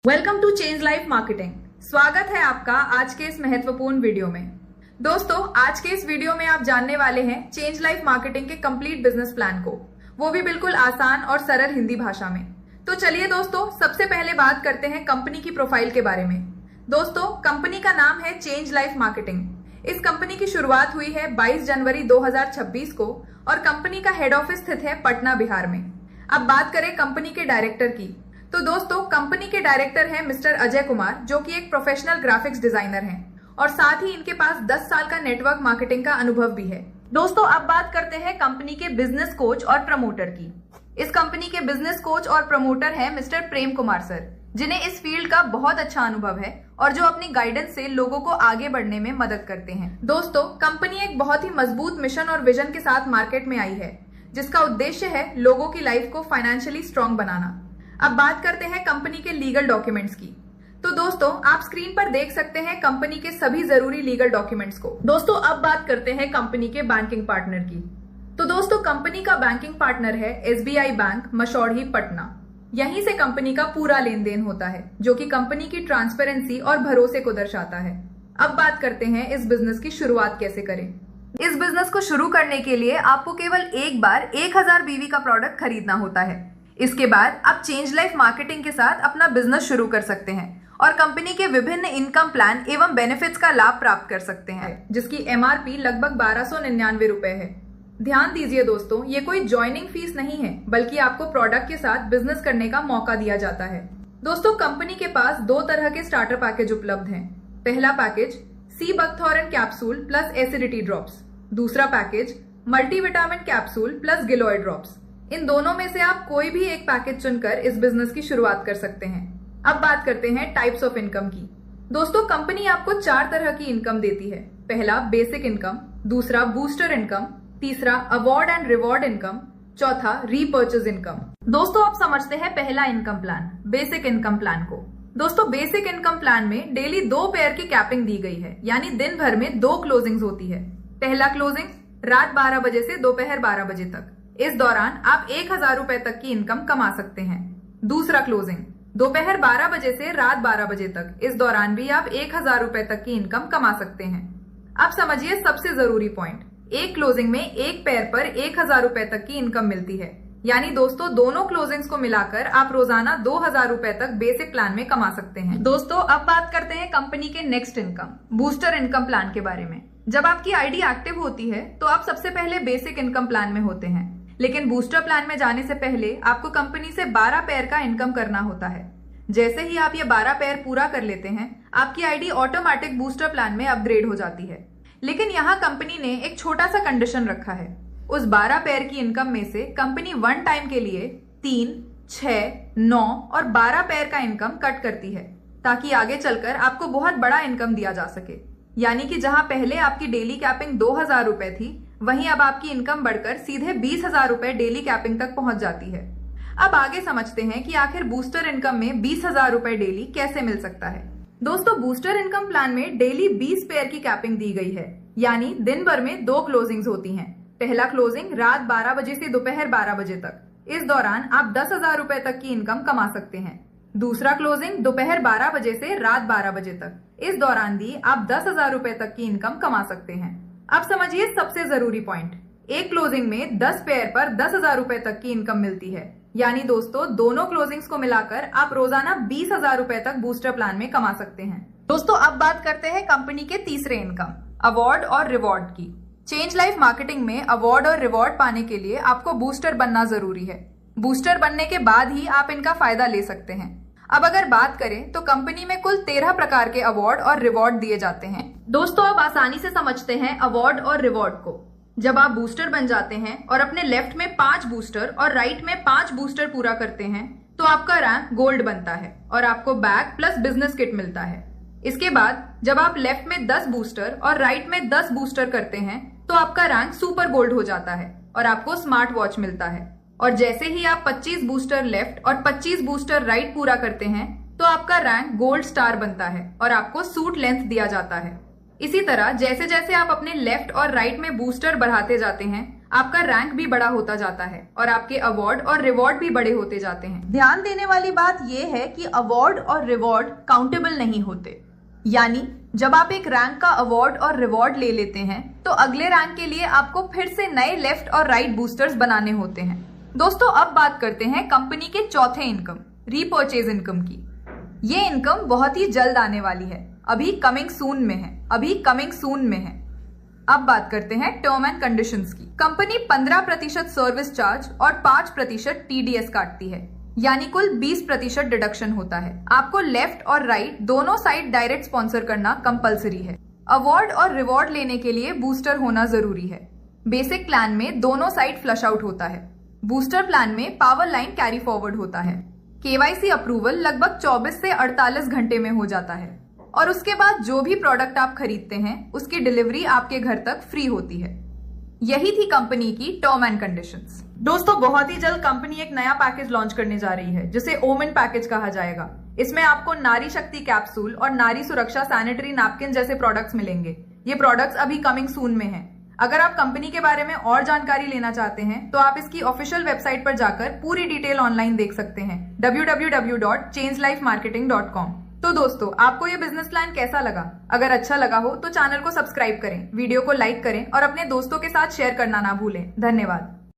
Welcome to change life marketing. स्वागत है आपका आज के इस महत्वपूर्ण वीडियो में। दोस्तों, आज के इस वीडियो में आप जानने वाले हैं चेंज लाइफ मार्केटिंग के कंप्लीट बिजनेस प्लान को, वो भी बिल्कुल आसान और सरल हिंदी भाषा में। तो चलिए दोस्तों, सबसे पहले बात करते हैं कंपनी की प्रोफाइल के बारे में। दोस्तों, कंपनी का नाम है चेंज लाइफ मार्केटिंग। इस कंपनी की शुरुआत हुई है 22 जनवरी 2026 को और कंपनी का हेड ऑफिस स्थित है पटना, बिहार में। अब बात करें कंपनी के डायरेक्टर की, तो दोस्तों कंपनी के डायरेक्टर हैं मिस्टर अजय कुमार, जो कि एक प्रोफेशनल ग्राफिक्स डिजाइनर हैं और साथ ही इनके पास 10 साल का नेटवर्क मार्केटिंग का अनुभव भी है। दोस्तों, अब बात करते हैं कंपनी के बिजनेस कोच और प्रमोटर की। इस कंपनी के बिजनेस कोच और प्रमोटर हैं मिस्टर प्रेम कुमार सर, जिन्हें इस फील्ड का बहुत अच्छा अनुभव है और जो अपनी गाइडेंस से लोगों को आगे बढ़ने में मदद करते हैं। दोस्तों, कंपनी एक बहुत ही मजबूत मिशन और विजन के साथ मार्केट में आई है, जिसका उद्देश्य है लोगों की लाइफ को फाइनेंशियली स्ट्रांग बनाना। अब बात करते हैं कंपनी के लीगल डॉक्यूमेंट्स की। तो दोस्तों, आप स्क्रीन पर देख सकते हैं कंपनी के सभी जरूरी लीगल डॉक्यूमेंट्स को। दोस्तों, अब बात करते हैं कंपनी के बैंकिंग पार्टनर की। तो दोस्तों, कंपनी का बैंकिंग पार्टनर है SBI बैंक, मसौढ़ी, पटना। यहीं से कंपनी का पूरा लेन देन होता है, जो कि कंपनी की ट्रांसपेरेंसी और भरोसे को दर्शाता है। अब बात करते हैं इस बिजनेस की शुरुआत कैसे करें। इस बिजनेस को शुरू करने के लिए आपको केवल एक बार 1000 BV का प्रोडक्ट खरीदना होता है। इसके बाद आप चेंज लाइफ मार्केटिंग के साथ अपना बिजनेस शुरू कर सकते हैं और कंपनी के विभिन्न इनकम प्लान एवं बेनिफिट्स का लाभ प्राप्त कर सकते हैं, जिसकी MRP लगभग 1299 रुपए है। ध्यान दीजिए दोस्तों, ये कोई ज्वाइनिंग फीस नहीं है, बल्कि आपको प्रोडक्ट के साथ बिजनेस करने का मौका दिया जाता है। दोस्तों, कंपनी के पास 2 तरह के स्टार्टर पैकेज उपलब्ध हैं। पहला पैकेज सी बकथॉरन कैप्सूल प्लस एसिडिटी ड्रॉप्स, दूसरा पैकेज मल्टीविटामिन कैप्सूल प्लस गिलोय ड्रॉप्स। इन दोनों में से आप कोई भी एक पैकेज चुनकर इस बिजनेस की शुरुआत कर सकते हैं। अब बात करते हैं टाइप्स ऑफ इनकम की। दोस्तों, कंपनी आपको 4 तरह की इनकम देती है। पहला बेसिक इनकम, दूसरा बूस्टर इनकम, तीसरा अवार्ड एंड रिवॉर्ड इनकम, चौथा रीपर्चेज इनकम। दोस्तों, आप समझते हैं पहला income plan, basic income plan को। दोस्तों, बेसिक इनकम प्लान में डेली 2 पेयर की कैपिंग दी गई है, यानी दिन भर में 2 क्लोजिंग्स होती है। पहला क्लोजिंग रात 12 बजे से दोपहर 12 बजे तक। इस दौरान आप 1000 रुपए तक की इनकम कमा सकते हैं। दूसरा क्लोजिंग दोपहर 12 बजे से रात 12 बजे तक। इस दौरान भी आप 1000 रुपए तक की इनकम कमा सकते हैं। अब समझिए सबसे जरूरी पॉइंट, एक क्लोजिंग में एक पेयर पर 1000 रुपए तक की इनकम मिलती है। यानी दोस्तों, दोनों क्लोजिंग्स को मिलाकर आप रोजाना 2000 रुपए तक बेसिक प्लान में कमा सकते हैं। दोस्तों, अब बात करते हैं कंपनी के next income, booster income plan के बारे में। जब आपकी आईडी एक्टिव होती है तो आप सबसे पहले बेसिक इनकम प्लान में होते हैं, लेकिन बूस्टर प्लान में जाने से पहले आपको कंपनी से 12 पेयर का इनकम करना होता है। जैसे ही आप ये 12 पेयर पूरा कर लेते हैं, आपकी आईडी ऑटोमेटिक बूस्टर प्लान में अपग्रेड हो जाती है। लेकिन यहाँ कंपनी ने एक छोटा सा कंडीशन रखा है। उस 12 पेयर की इनकम में से कंपनी वन टाइम के लिए 3, 6, 9 और 12 पेयर का इनकम कट करती है, ताकि आगे चलकर आपको बहुत बड़ा इनकम दिया जा सके। यानी कि जहां पहले आपकी डेली कैपिंग 2000 रुपए थी, वहीं अब आपकी इनकम बढ़कर सीधे 20,000 रुपए डेली कैपिंग तक पहुंच जाती है। अब आगे समझते हैं कि आखिर बूस्टर इनकम में 20,000 रुपए डेली कैसे मिल सकता है। दोस्तों, बूस्टर इनकम प्लान में डेली 20 पेयर की कैपिंग दी गई है, यानी दिन भर में 2 क्लोजिंग्स होती हैं। पहला क्लोजिंग रात 12 बजे से दोपहर 12 बजे तक। इस दौरान आप 10,000 रुपए तक की इनकम कमा सकते हैं। दूसरा क्लोजिंग दोपहर 12 बजे से रात 12 बजे तक। इस दौरान भी आप 10,000 रुपए तक की इनकम कमा सकते हैं। अब समझिए सबसे जरूरी पॉइंट, एक क्लोजिंग में 10 पेयर पर 10,000 रुपए तक की इनकम मिलती है। यानी दोस्तों, दोनों क्लोजिंग्स को मिलाकर आप रोजाना 20,000 रुपए तक बूस्टर प्लान में कमा सकते हैं। दोस्तों, अब बात करते हैं कंपनी के तीसरे इनकम, अवार्ड और रिवॉर्ड की। चेंज लाइफ मार्केटिंग में अवार्ड और रिवॉर्ड पाने के लिए आपको बूस्टर बनना जरूरी है। बूस्टर बनने के बाद ही आप इनका फायदा ले सकते हैं। अब अगर बात करें तो कंपनी में कुल 13 प्रकार के अवार्ड और रिवॉर्ड दिए जाते हैं। दोस्तों, अब आसानी से समझते हैं अवार्ड और रिवॉर्ड को। जब आप बूस्टर बन जाते हैं और अपने लेफ्ट में 5 बूस्टर और राइट में 5 बूस्टर पूरा करते हैं, तो आपका रैंक गोल्ड बनता है और आपको बैग प्लस बिजनेस किट मिलता है। इसके बाद जब आप लेफ्ट में 10 बूस्टर और राइट में 10 बूस्टर करते हैं, तो आपका रैंक सुपर गोल्ड हो जाता है और आपको स्मार्ट वॉच मिलता है। और जैसे ही आप 25 बूस्टर लेफ्ट और 25 बूस्टर राइट पूरा करते हैं, तो आपका रैंक गोल्ड स्टार बनता है और आपको सूट लेंथ दिया जाता है। इसी तरह जैसे जैसे आप अपने लेफ्ट और राइट में बूस्टर बढ़ाते जाते हैं, आपका रैंक भी बड़ा होता जाता है और आपके अवार्ड और रिवॉर्ड भी बड़े होते जाते हैं। ध्यान देने वाली बात यह है कि अवार्ड और रिवॉर्ड काउंटेबल नहीं होते, यानी जब आप एक रैंक का अवार्ड और रिवॉर्ड ले लेते हैं तो अगले रैंक के लिए आपको फिर से नए लेफ्ट और राइट बूस्टर्स बनाने होते हैं। दोस्तों, अब बात करते हैं कंपनी के चौथे इनकम, रीपर्चेज इनकम की। ये इनकम बहुत ही जल्द आने वाली है, अभी कमिंग सून में है। अब बात करते हैं टर्म एंड कंडीशंस की। कंपनी 15% सर्विस चार्ज और 5% TDS काटती है, यानी कुल 20% डिडक्शन होता है। आपको लेफ्ट और राइट दोनों साइड डायरेक्ट स्पॉन्सर करना कंपलसरी है। अवार्ड और रिवॉर्ड लेने के लिए बूस्टर होना जरूरी है। बेसिक प्लान में दोनों साइड फ्लश आउट होता है। बूस्टर प्लान में पावर लाइन कैरी फॉरवर्ड होता है। KYC अप्रूवल लगभग 24 से 48 घंटे में हो जाता है और उसके बाद जो भी प्रोडक्ट आप खरीदते हैं उसकी डिलीवरी आपके घर तक फ्री होती है। यही थी कंपनी की टर्म एंड कंडीशंस। दोस्तों, बहुत ही जल्द कंपनी एक नया पैकेज लॉन्च करने जा रही है जिसे ओमेन पैकेज कहा जाएगा। इसमें आपको नारी शक्ति कैप्सूल और नारी सुरक्षा सैनिटरी नैपकिन जैसे प्रोडक्ट्स मिलेंगे। ये प्रोडक्ट्स अभी कमिंग सून में हैं। अगर आप कंपनी के बारे में और जानकारी लेना चाहते हैं तो आप इसकी ऑफिशियल वेबसाइट पर जाकर पूरी डिटेल ऑनलाइन देख सकते हैं, www.changelifemarketing.com। तो दोस्तों, आपको ये बिजनेस प्लान कैसा लगा? अगर अच्छा लगा हो तो चैनल को सब्सक्राइब करें, वीडियो को लाइक करें और अपने दोस्तों के साथ शेयर करना ना भूलें। धन्यवाद।